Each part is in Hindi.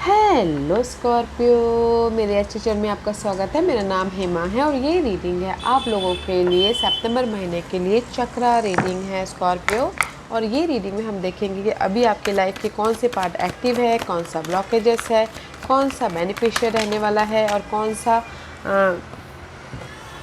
हेलो स्कॉर्पियो, मेरे अच्छे चैनल में आपका स्वागत है। मेरा नाम हेमा है और ये रीडिंग है आप लोगों के लिए सितंबर महीने के लिए चक्रा रीडिंग है स्कॉर्पियो। और ये रीडिंग में हम देखेंगे कि अभी आपकी लाइफ के कौन से पार्ट एक्टिव है, कौन सा ब्लॉकेजेस है, कौन सा बेनिफिशियल रहने वाला है और कौन सा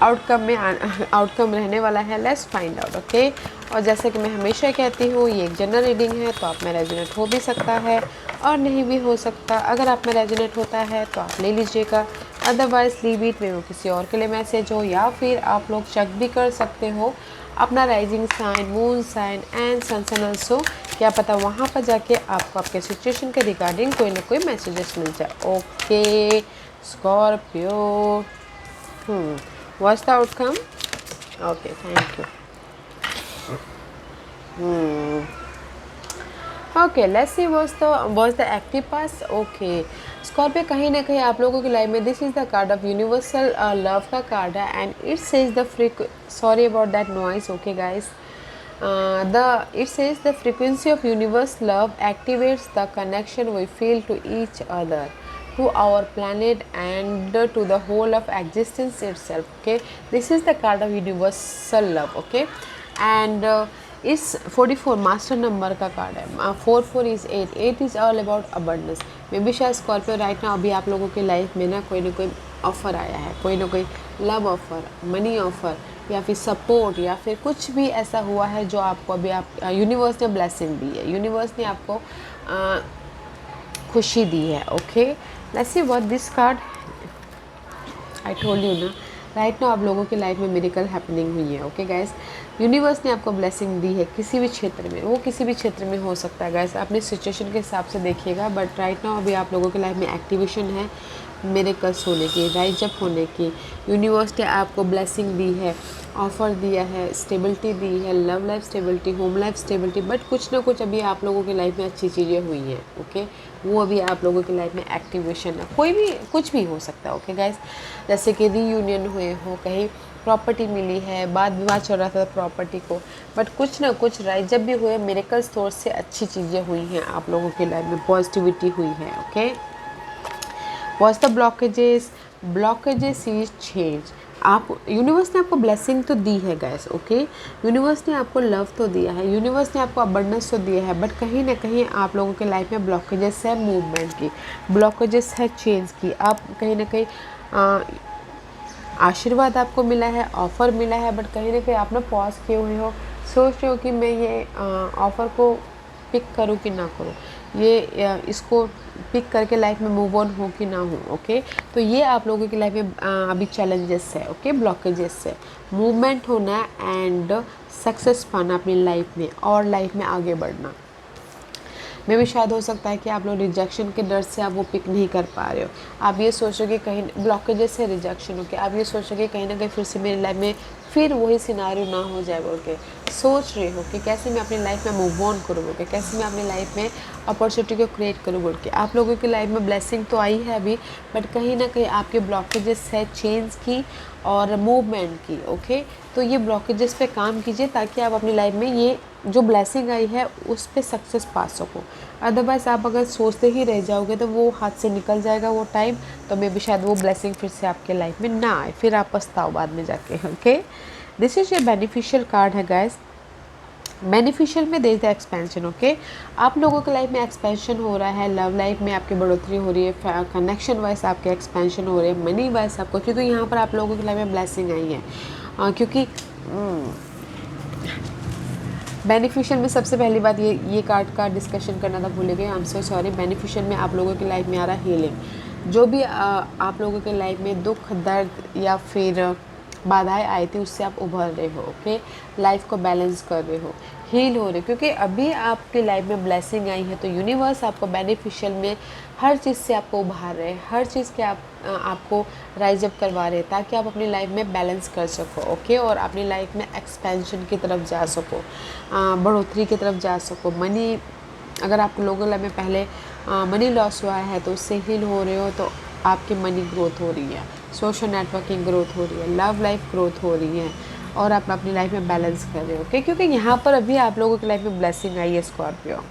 आउटकम रहने वाला है। Let's find out. ओके। और जैसे कि मैं हमेशा कहती हूँ, ये एक जनरल रीडिंग है तो आप में रेजोनेट हो भी सकता है और नहीं भी हो सकता। अगर आप में रेजोनेट होता है तो आप ले लीजिएगा, अदरवाइज लीव इट में वो किसी और के लिए मैसेज हो, या फिर आप लोग चेक भी कर सकते हो अपना rising sign, moon sign and sun sign also. क्या पता वहाँ पर जाके आपको आपके सिचुएशन के रिगार्डिंग कोई ना कोई मैसेजेस मिल जाए। Okay Scorpio, what's the outcome? Okay, thank you. Okay, let's see what's the active past. Okay, Scorpio, कहीं ना कहीं आप लोगों की लाइफ में this is the card of universal love का कार्ड है and it says the sorry about that noise. Okay guys, it says the frequency of universe love activates the connection we feel to each other, to our planet and to the whole of existence itself. Okay, this is the card of universal love. Okay, and इस 44 मास्टर नंबर का कार्ड है। 44 is 8, 8 is all about abundance. May be शायद स्कॉर्पियो राइट ना अभी आप लोगों की लाइफ में ना कोई ऑफ़र आया है, कोई ना कोई लव ऑफ़र, मनी ऑफ़र या फिर सपोर्ट या फिर कुछ भी ऐसा हुआ है जो आपको अभी आप यूनिवर्स ने ब्लेसिंग दी है, यूनिवर्स ने आपको खुशी दी है। Okay, let's see what this card. I told you ना, राइट नाउ आप लोगों की लाइफ में मिरेकल हैपनिंग हुई है। ओके गाइस, यूनिवर्स ने आपको ब्लेसिंग दी है किसी भी क्षेत्र में, वो किसी भी क्षेत्र में हो सकता है गाइस, अपने सिचुएशन के हिसाब से देखिएगा। बट राइट नाउ अभी आप लोगों की लाइफ में एक्टिवेशन है मिरेकल्स होने की, राइज अप होने की। यूनिवर्स ने आपको ब्लेसिंग दी है, ऑफ़र दिया है, स्टेबिलिटी दी है, love life stability, home life stability. But कुछ ना कुछ अभी आप लोगों की लाइफ में अच्छी चीज़ें हुई हैं। ओके, वो अभी आप लोगों की लाइफ में एक्टिवेशन है, कोई भी कुछ भी हो सकता है। ओके गाइस, जैसे कि रीयूनियन हुए हो, कहीं प्रॉपर्टी मिली है, बाद विवाद चल रहा था प्रॉपर्टी को, बट कुछ ना कुछ राइज जब भी हुए मिरेकल्स सोर्स से अच्छी चीज़ें हुई हैं आप लोगों की लाइफ में, पॉजिटिविटी हुई है। Okay, was the blockages is change. आप यूनिवर्स ने आपको ब्लेसिंग तो दी है गैस। ओके, यूनिवर्स ने आपको लव तो दिया है, यूनिवर्स ने आपको अबंडेंस तो दिया है, बट कहीं ना कहीं आप लोगों के लाइफ में ब्लॉकेजेस है मूवमेंट की, ब्लॉकेजेस है चेंज की। आप कहीं ना कहीं आशीर्वाद आपको मिला है, ऑफ़र मिला है, बट कहीं ना कहीं आप ना पॉज किए हुए हो, सोच रहे हो कि मैं ये ऑफ़र को पिक करूँ कि ना करूँ, ये इसको पिक करके लाइफ में मूव ऑन हो कि ना हो। ओके, तो ये आप लोगों की लाइफ में अभी चैलेंजेस है। ओके, ब्लॉकेजेस है, मूवमेंट होना एंड सक्सेस पाना अपनी लाइफ में और लाइफ में आगे बढ़ना। में भी शायद हो सकता है कि आप लोग रिजेक्शन के डर से आप वो पिक नहीं कर पा रहे हो। आप ये सोचोगे कहीं ब्लॉकेजेस से रिजेक्शन हो के, आप ये सोचोगे कहीं ना कहीं फिर से मेरी लाइफ में फिर वही सिनारियो ना हो जाए बोल के सोच रहे हो कि कैसे मैं अपनी लाइफ में मूव ऑन करूँ बोल के, कैसे मैं अपनी लाइफ में अपॉर्चुनिटी को क्रिएट करूँ बोल के। आप लोगों की लाइफ में ब्लेसिंग तो आई है अभी, बट कहीं ना कहीं आपके ब्लॉकेजेस है चेंज की और मूवमेंट की। ओके, तो ये ब्लॉकेजेस पे काम कीजिए ताकि आप अपनी लाइफ में ये जो ब्लेसिंग आई है उस पर सक्सेस पा सको। अदरवाइज़ आप अगर सोचते ही रह जाओगे तो वो हाथ से निकल जाएगा वो टाइम, तो मे भी शायद वो ब्लेसिंग फिर से आपके लाइफ में ना आए, फिर आप पछताओ बाद में जाके। Okay, this is a beneficial card है गाइस। बेनिफिशियल में देर द एक्सपेंशन। ओके, आप लोगों के लाइफ में एक्सपेंशन हो रहा है, लव लाइफ में आपकी बढ़ोतरी हो रही है, कनेक्शन वाइज आपके एक्सपेंशन हो रहे हैं, मनी वाइज आपको, क्योंकि यहाँ पर आप लोगों की लाइफ में ब्लेसिंग आई है। क्योंकि बेनिफिशियल में सबसे पहली बात ये कार्ड का डिस्कशन करना था, भूल गए, I am so sorry. Beneficial में आप लोगों की लाइफ में आ रहा है हीलिंग। जो भी आप लोगों के लाइफ में दुख, दर्द या फिर बाधाएं आई थी उससे आप उभर रहे हो। ओके, लाइफ को बैलेंस कर रहे हो, हील हो रहे हो, क्योंकि अभी आपकी लाइफ में ब्लेसिंग आई है तो यूनिवर्स आपको बेनिफिशियल में हर चीज़ से आपको उभार रहे हैं, हर चीज़ के आपको राइज अप करवा रहे हैं ताकि आप अपनी लाइफ में बैलेंस कर सको। ओके, और अपनी लाइफ में एक्सपेंशन की तरफ जा सको, बढ़ोतरी की तरफ जा सको। मनी, अगर आप लोगों में पहले मनी लॉस हुआ है तो उससे हील हो रहे हो तो आपकी मनी ग्रोथ हो रही है, सोशल नेटवर्किंग ग्रोथ हो रही है, लव लाइफ ग्रोथ हो रही है और आप अपनी लाइफ में बैलेंस कर रहे हो। ओके, क्योंकि यहाँ पर अभी आप लोगों की लाइफ में ब्लेसिंग आई है स्कॉर्पियो।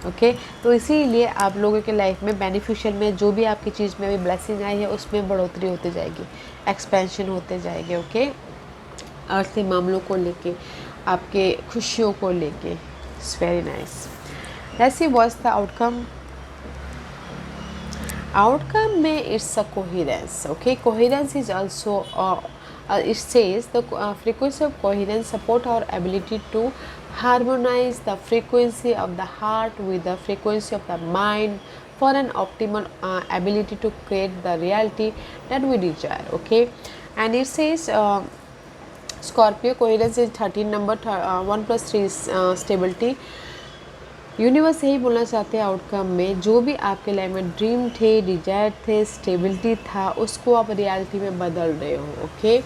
ओके। तो इसीलिए आप लोगों के लाइफ में बेनिफिशियल में जो भी आपकी चीज़ में अभी ब्लेसिंग आई है उसमें बढ़ोतरी होती जाएगी, एक्सपेंशन होते जाएंगे। ओके, अर्थली मामलों को लेके, आपके खुशियों को लेके। It's very nice. Let's see what's the outcome. Outcome में it's a coherence. Okay, coherence is also it says the frequency of coherence support our ability to harmonize the frequency of the heart with the frequency of the mind for an optimal ability to create the reality that we desire. Okay, and it says Scorpio coherence is 13 number, 1 plus 3 is stability. Universe यही बोलना चाहते हैं आउटकम में, जो भी आपके लाइफ में ड्रीम थे, डिजायर थे, स्टेबिलिटी था, उसको आप रियलिटी में बदल रहे हो। ओके,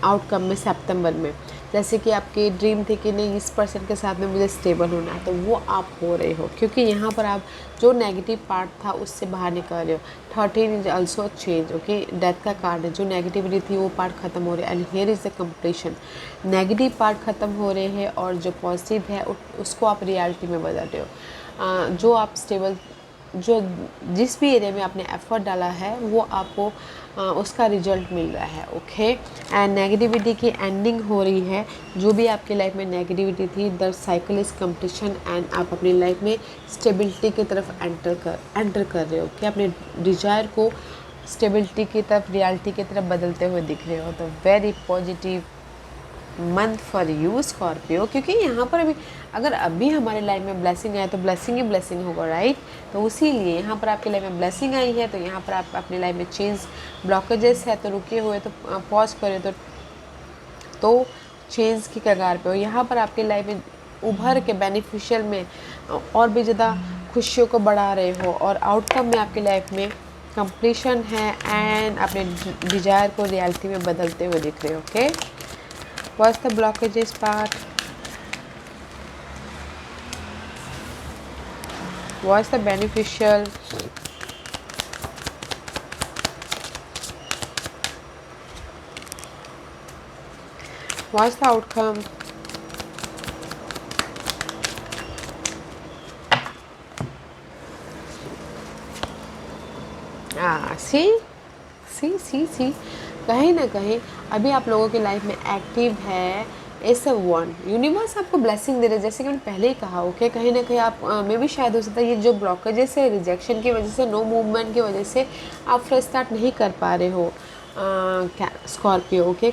आउटकम में सितंबर में जैसे कि आपके ड्रीम थे कि नहीं इस पर्सन के साथ में मुझे स्टेबल होना है, तो वो आप हो रहे हो, क्योंकि यहाँ पर आप जो नेगेटिव पार्ट था उससे बाहर निकल रहे हो। 13 is also change. Okay, death का कार्ड है, जो नेगेटिविटी थी वो पार्ट खत्म हो रहे हैं, and here is the completion. Negative part ख़त्म हो रहे हैं और जो पॉजिटिव है उसको आप रियलिटी में बदल रहे हो। जो आप स्टेबल, जो जिस भी एरिया में आपने एफर्ट डाला है वो आपको उसका रिजल्ट मिल रहा है। ओके, एंड नेगेटिविटी की एंडिंग हो रही है। जो भी आपकी लाइफ में नेगेटिविटी थी, the cycle is completion, and आप अपनी लाइफ में स्टेबिलिटी की तरफ एंटर कर रहे हो कि अपने डिजायर को स्टेबिलिटी की तरफ, रियलिटी की तरफ बदलते हुए दिख रहे हो। तो very positive month for you Scorpio, क्योंकि यहाँ पर अगर अभी हमारे लाइफ में ब्लेसिंग आए तो ब्लेसिंग ही ब्लेसिंग होगा, राइट। तो उसी लिए यहाँ पर आपके लाइफ में ब्लेसिंग आई है, तो यहाँ पर आप अपने लाइफ में चेंज, ब्लॉकेजेस है तो रुके हुए तो पॉज करें तो चेंज की कगार पे हो। यहाँ पर आपके लाइफ में उभर के बेनिफिशियल में और भी ज़्यादा खुशियों को बढ़ा रहे हो, और आउटकम में आपके लाइफ में कंप्लीशन है, एंड अपने डिजायर को रियलिटी में बदलते हुए दिख रहे हो। Okay, what's the blockages part, what's the beneficial, what's the outcome, सी कहीं ना कहीं अभी आप लोगों की लाइफ में एक्टिव है एस वन। यूनिवर्स आपको ब्लेसिंग दे रहे हैं, जैसे कि मैंने पहले ही कहा। ओके, कहीं ना कहीं आप में भी शायद हो सकता है ये जो ब्लॉकेजेस है, रिजेक्शन की वजह से, नो मूवमेंट की वजह से आप फ्रेश स्टार्ट नहीं कर पा रहे हो स्कॉर्पियो। ओके,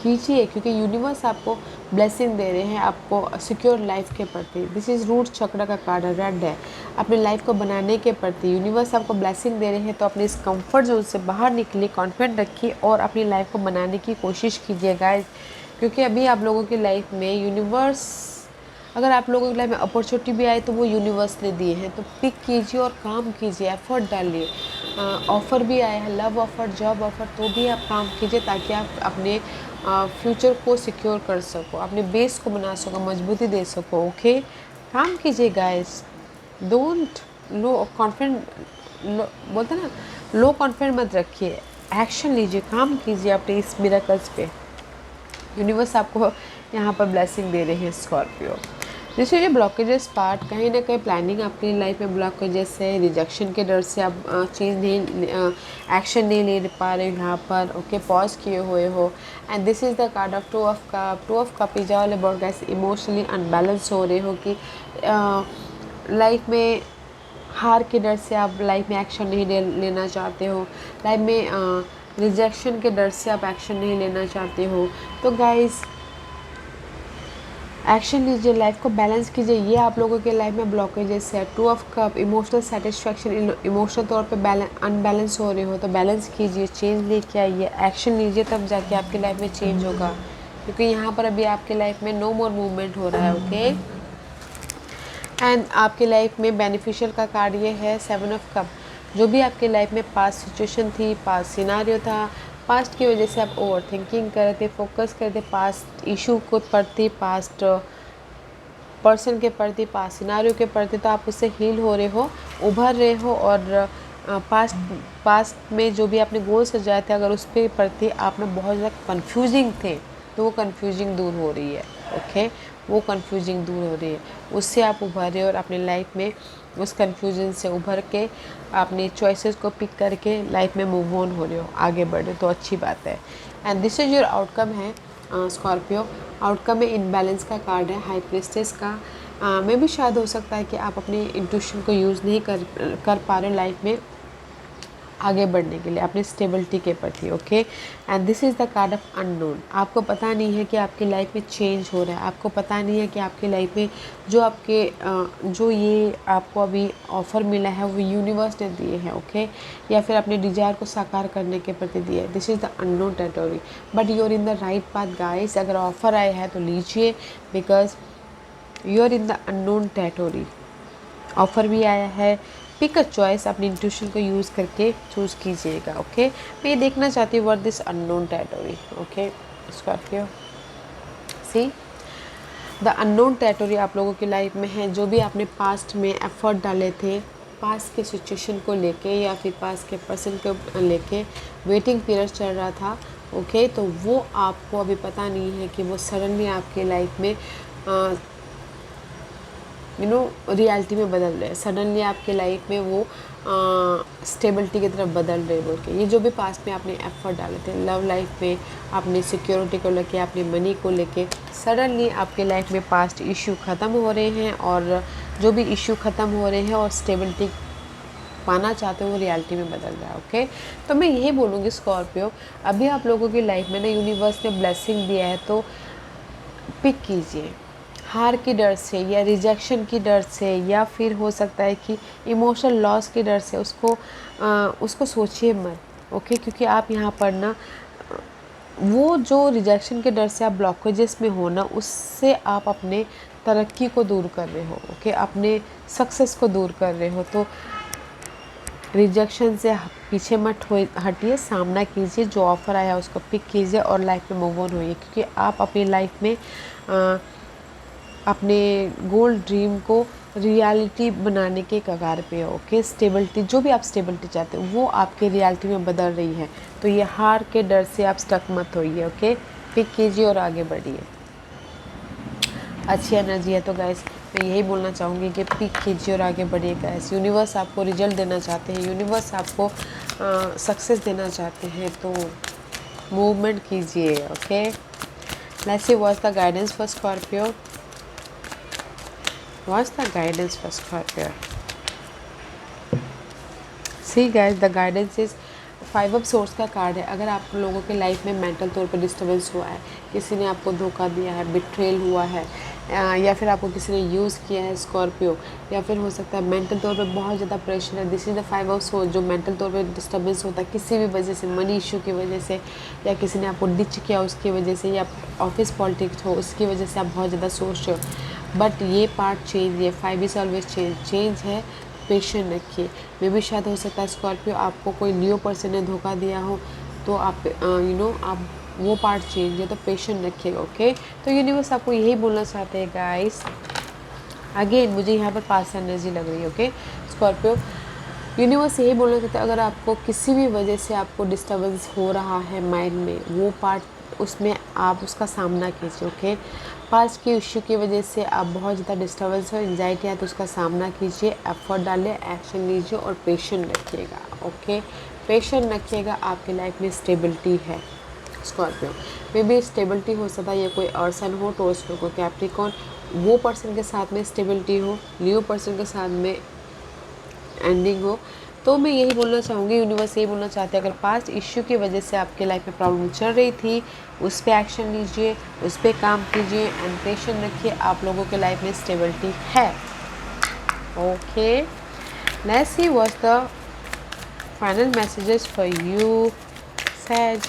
कीजिए, क्योंकि यूनिवर्स आपको ब्लेसिंग दे रहे हैं आपको सिक्योर लाइफ के प्रति। दिस इज़ रूट चक्र का कार्ड है, रेड है, अपने लाइफ को बनाने के प्रति यूनिवर्स आपको ब्लेसिंग दे रहे हैं। तो अपने इस कंफर्ट जोन से बाहर निकलिए, कॉन्फिडेंट रखिए और अपनी लाइफ को बनाने की कोशिश कीजिए गाइस, क्योंकि अभी आप लोगों की लाइफ में यूनिवर्स, अगर आप लोगों की लाइफ में अपॉर्चुनिटी भी आए तो वो यूनिवर्स ने दिए हैं, तो पिक कीजिए और काम कीजिए, एफर्ट डालिए। ऑफ़र भी आया है, लव ऑफ़र, जॉब ऑफ़र, तो भी आप काम कीजिए ताकि आप अपने फ्यूचर को सिक्योर कर सको, अपने बेस को बना सको, मजबूती दे सको। ओके, काम कीजिए गाइस, डोंट लो कॉन्फिडेंट, बोलते ना लो कॉन्फिडेंट मत रखिए, एक्शन लीजिए, काम कीजिए अपने इस मिरेकल्स पे। यूनिवर्स आपको यहाँ पर ब्लेसिंग दे रहे हैं स्कॉर्पियो। जैसे ये ब्लॉकेजेस पार्ट, कहीं ना कहीं प्लानिंग आपकी लाइफ में ब्लॉकेजेस है, रिजेक्शन के डर से आप चीज़ नहीं, एक्शन नहीं ले पा रहे हो यहाँ पर। ओके, पॉज किए हुए हो, and this is the card of two of cup. Two of cup is all about guys emotionally unbalance हो रहे हो कि लाइफ में हार के डर से आप लाइफ में एक्शन नहीं लेना चाहते हो, लाइफ में रिजेक्शन के डर से आप एक्शन नहीं लेना चाहते हो। तो गाइस एक्शन लीजिए, लाइफ को बैलेंस कीजिए। ये आप लोगों के लाइफ में ब्लॉकेजेस है। Two of cup, emotional satisfaction, emotional तौर पे अनबैलेंस हो रहे हो तो बैलेंस कीजिए, चेंज लेके आइए, एक्शन लीजिए, तब जाके आपकी लाइफ में चेंज होगा, क्योंकि यहाँ पर अभी आपके लाइफ में नो मोर मूवमेंट हो रहा है। ओके, एंड आपकी लाइफ में बेनिफिशियल का कार्ड ये है 7 ऑफ कप। जो भी आपके लाइफ में पास्ट सिचुएशन थी, पास्ट सिनारियो था, पास्ट की वजह से आप ओवर थिंकिंग कर रहे थे, फोकस कर रहे थे पास्ट इशू को प्रति, पास्ट पर्सन के प्रति, पास्ट सिनारियो के प्रति, तो आप उससे हील हो रहे हो, उभर रहे हो, और पास्ट में जो भी आपने गोल सजाए थे, अगर उस पर प्रति आप में बहुत ज़्यादा कन्फ्यूजिंग थे तो वो कन्फ्यूजिंग दूर हो रही है। ओके, वो कन्फ्यूजिंग दूर हो रही है, उससे आप उभर रहे हो और अपनी लाइफ में उस कन्फ्यूजन से उभर के अपनी चॉइसेस को पिक करके लाइफ में मूव ऑन हो रहे हो, आगे बढ़ रहे हो, तो अच्छी बात है। And this is your outcome है स्कॉर्पियो। आउटकम में इनबैलेंस का कार्ड है, हाई प्रिस्टेस का। में भी शायद हो सकता है कि आप अपने इंट्यूशन को यूज़ नहीं कर पा रहे लाइफ में आगे बढ़ने के लिए, अपनी स्टेबिलिटी के प्रति। Okay, and this is the card of unknown. आपको पता नहीं है कि आपकी लाइफ में चेंज हो रहा है, आपको पता नहीं है कि आपकी लाइफ में जो ये आपको अभी ऑफ़र मिला है वो यूनिवर्स ने दिए हैं। ओके, या फिर अपने डिज़ायर को साकार करने के प्रति दिए है। This is the unknown territory, but you are in the right path guys. अगर ऑफ़र आया है तो लीजिए, because you are in the unknown territory. Offer भी आया है, पिक अ चॉइस, अपनी इंट्यूशन को यूज़ करके चूज़ कीजिएगा। ओके, मैं ये देखना चाहती हूँ what this unknown territory. Okay Scorpio, see the unknown territory आप लोगों की लाइफ में है। जो भी आपने पास्ट में एफर्ट डाले थे, पास्ट के सिचुएशन को लेके या फिर पास्ट के पर्सन को लेके वेटिंग पीरियड चल रहा था। ओके, तो वो आपको अभी पता नहीं है कि वो सडनली आपके लाइफ में रियलिटी में बदल रहे हैं। सडनली आपके लाइफ में वो स्टेबिलिटी की तरफ बदल रहे बोल के। ये जो भी पास्ट में आपने एफर्ट डाले थे लव लाइफ में, अपनी सिक्योरिटी को लेके, अपनी मनी को लेके, सडनली आपके लाइफ में पास्ट इशू ख़त्म हो रहे हैं, और जो भी इशू ख़त्म हो रहे हैं और स्टेबिलिटी पाना चाहते हो वो रियलिटी में बदल रहा है। ओके, तो मैं यही बोलूँगी स्कॉर्पियो, अभी आप लोगों की लाइफ में ना यूनिवर्स ने ब्लेसिंग दिया है, तो पिक कीजिए। हार की डर से या रिजेक्शन की डर से या फिर हो सकता है कि इमोशनल लॉस की डर से उसको सोचिए मत। ओके, क्योंकि आप यहाँ पर ना वो जो रिजेक्शन के डर से आप ब्लॉकेजेस में हो ना, उससे आप अपने तरक्की को दूर कर रहे हो। ओके, अपने सक्सेस को दूर कर रहे हो। तो रिजेक्शन से पीछे मत हटिए, सामना कीजिए, जो ऑफ़र आया उसको पिक कीजिए और लाइफ में मूव ऑन होइए, क्योंकि आप अपनी लाइफ में अपने गोल ड्रीम को रियलिटी बनाने के कगार पे हो। ओके, स्टेबिलिटी, जो भी आप स्टेबिलिटी चाहते हो वो आपके रियलिटी में बदल रही है, तो ये हार के डर से आप स्टक मत होइए। ओके, पिक कीजिए और आगे बढ़िए। अच्छी एनर्जी है तो गाइस मैं यही बोलना चाहूँगी कि पिक कीजिए और आगे बढ़िए गाइस। यूनिवर्स आपको रिजल्ट देना चाहते हैं, यूनिवर्स आपको सक्सेस देना चाहते हैं, तो मूवमेंट कीजिए। Okay, let's see what's the guidance for Scorpio. What's the guidance for Scorpio? See guys, the guidance is 5 of source का कार्ड है। अगर आप लोगों के लाइफ में मेंटल तौर पर डिस्टर्बेंस हुआ है, किसी ने आपको धोखा दिया है, बिट्रेल हुआ है, या फिर आपको किसी ने यूज़ किया है स्कॉर्पियो, या फिर हो सकता है मेंटल तौर पे बहुत ज़्यादा प्रेशर है। This is the 5 of source. जो मेंटल तौर पे डिस्टर्बेंस होता है किसी भी वजह से, मनी इशू की वजह से, या किसी ने आपको डिच किया उसकी वजह से, या ऑफिस पॉलिटिक्स हो उसकी वजह से आप बहुत ज़्यादा सोच रहे हो, बट ये पार्ट चेंज, ये 5 इज़ ऑलवेज चेंज है। पेशेंट रखिए। मे भी शायद हो सकता है स्कॉर्पियो आपको कोई न्यू पर्सन ने धोखा दिया हो, तो आप आप वो पार्ट चेंज है, तो पेशेंट रखिएगा। ओके, तो यूनिवर्स आपको यही बोलना चाहते हैं गाइस। अगेन मुझे यहाँ पर पास एनर्जी लग रही है। ओके स्कॉर्पियो, यूनिवर्स यही बोलना चाहते हैं, अगर आपको किसी भी वजह से आपको डिस्टर्बेंस हो रहा है माइंड में, वो पार्ट उसमें आप उसका सामना कीजिए। ओके, पास्ट के इश्यू की वजह से आप बहुत ज़्यादा डिस्टर्बेंस और एंजाइटी है, तो उसका सामना कीजिए, एफर्ट डालिए, एक्शन लीजिए और पेशेंट रखिएगा। ओके, पेशेंट रखिएगा, आपकी लाइफ में स्टेबिलिटी है स्कॉर्पियो। मे भी स्टेबिलिटी हो सकता है ये कोई पर्सन हो, टॉरस को कैप्रिकॉर्न, वो पर्सन के साथ में स्टेबिलिटी हो, न्यू पर्सन के साथ में एंडिंग हो। तो मैं यही बोलना चाहूँगी, यूनिवर्स यही बोलना चाहते हैं, अगर पास्ट इश्यू की वजह से आपके लाइफ में प्रॉब्लम चल रही थी, उस पर एक्शन लीजिए, उस पर काम कीजिए एंड पेशेंट रखिए, आप लोगों के लाइफ में स्टेबिलिटी है। Okay, let's see what's the final messages for you says,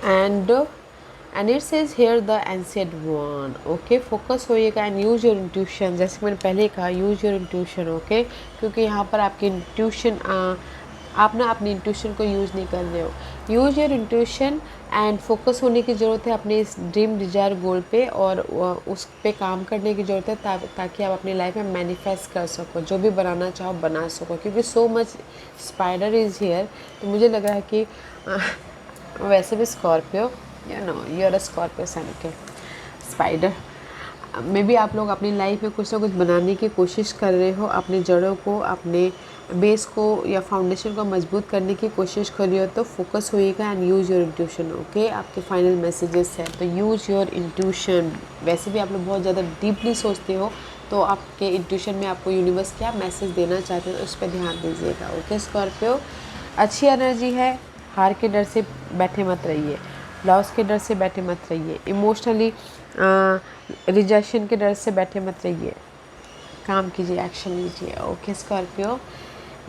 and it says here the ancient one. Okay, focus होइएगा एंड यूज़ योर इंट्यूशन। जैसे मैंने पहले कहा, यूज़ योर इंट्यूशन। ओके, क्योंकि यहाँ पर आपकी इंट्यूशन, आप ना अपनी इंट्यूशन को यूज़ नहीं कर रहे हो। Use your intuition and focus होने की ज़रूरत है अपने इस ड्रीम डिज़ायर गोल पे, और उस पे काम करने की ज़रूरत है, ताकि आप अपनी लाइफ में मैनिफेस्ट कर सको, जो भी बनाना चाहो बना सको। क्योंकि so much spider is here, तो मुझे लग रहा है कि वैसे भी Scorpio you know you are a Scorpio sun के स्पाइडर। मे बी आप लोग अपनी लाइफ में कुछ ना कुछ बनाने की कोशिश कर रहे हो, अपनी जड़ों को, अपने बेस को या फाउंडेशन को मजबूत करने की कोशिश कर रही हो, तो फोकस होइएगा and use your intuition. Okay, आपके फाइनल मैसेजेस हैं तो यूज़ योर इंट्यूशन। वैसे भी आप लोग बहुत ज़्यादा डीपली सोचते हो, तो आपके इंट्यूशन में आपको यूनिवर्स क्या मैसेज देना चाहते हो उस पर ध्यान दीजिएगा। ओके स्कॉर्पियो, अच्छी एनर्जी है। हार के डर से बैठे मत रहिए, लॉस के डर से बैठे मत रहिए, इमोशनली रिजेक्शन के डर से बैठे मत रहिए, काम कीजिए, एक्शन लीजिए। ओके स्कॉर्पियो,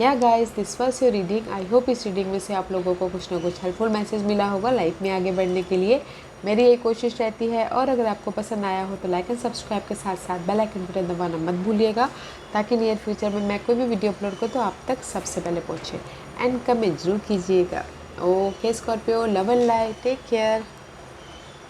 या guys this was your reading. I hope इस रीडिंग में से आप लोगों को कुछ ना कुछ हेल्पफुल मैसेज मिला होगा लाइफ में आगे बढ़ने के लिए। मेरी यही कोशिश रहती है, और अगर आपको पसंद आया हो तो लाइक एंड सब्सक्राइब के साथ साथ बेल आइकन बटन दबाना मत भूलिएगा, ताकि नियर फ्यूचर में मैं कोई भी वीडियो अपलोड करूँ तो आप तक सबसे पहले पहुँचे। एंड कमेंट जरूर कीजिएगा। Okay Scorpio, love and light, take care.